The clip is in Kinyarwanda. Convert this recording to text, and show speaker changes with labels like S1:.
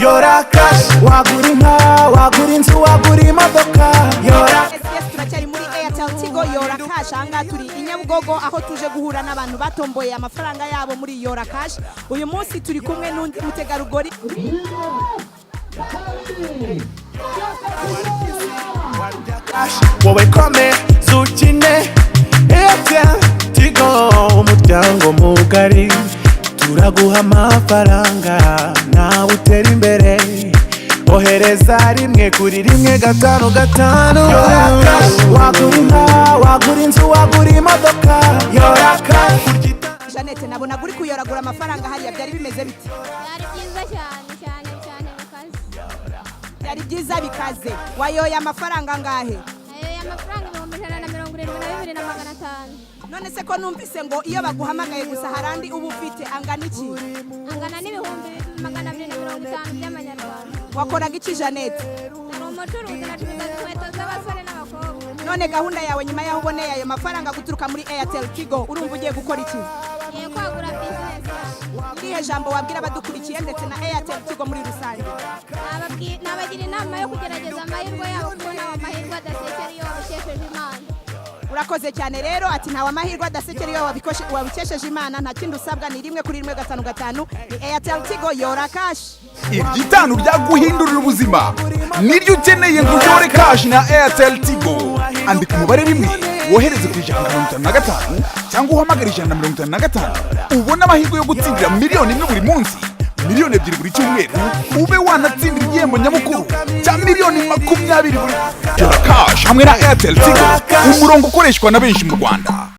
S1: Yora Cash. Wagura inka, wagura inzu, wagura imodoka. Yora
S2: turacyari muri Airtel Tigo Yora Cash. Ahangaha turi i Nyabugogo aho tuje guhura n'abantu batomboye amafaranga yabo muri Yora Cash. Uyu munsi turi kumwe n'undi mutegarugori.
S1: wowe kome zukine Airtel Tigo umuryango mugari turaguha amafaranga nawe utera imbere ohereza rimwe kuri rimwe gatanu gatanu. Wagura inka, wagura inzu, wagura imodoka. Yora Cash.
S2: Jeannette nabona guri kuyoragura amafaranga hariya byari bimeze biti?
S3: Byari byiza cyane bikaze.
S2: Byari byiza bikaze. Wayoye amafaranga angahe?
S3: Ayo amafaranga 172,500.
S2: None se ko numvise ngo iyo baguhamagaye gusa harandi ubu ufite angana iki?
S3: Angana n'ibihumbi 250 by'amanyarwanda.
S2: Wakoraga iki Jeannette?
S3: Ni umucuruzi nacuruza inkweto z'abasore n'abakobwa.
S2: None gahunda yawe nyuma yaho uboneye ayo mafaranga guturuka muri Airtel Tigo urumva ugiye gukora iki?
S3: Ngiye kwagura business.
S2: Irihe jambo wabwira abadukurikiye ndetse na Airtel Tigo muri rusange?
S3: Nabagira inama yo kugerageza amahirwe yabo kuko nawe amahirwe adasekera iyo wabikesheje Imana.
S2: Urakoze cyane rero ati ntawe amahirwe adasekera iyo wabikesheje Imana. Nta kindi usabwa ni rimwe kuri rimwe gatanu gatanu. Ni Airtel Tigo Yora Cash.
S4: Iryitanu ryaguhindurira ubuzima niryo ukeneye ngo uyore Cash na Airtel Tigo. Andika umubare rimwe wohereze ku 155 cyangwa uhamagara 155 ubona amahirwe yo gutsindira miliyoni imwe buri munsi, miliyoni 2 buri cyumweru, ube wanatsindira igihembo nyamukuru cya miliyoni 20 buri. Yora Cash hamwe na Airtel Tigo, umurongo ukoreshwa na benshi mu Rwanda.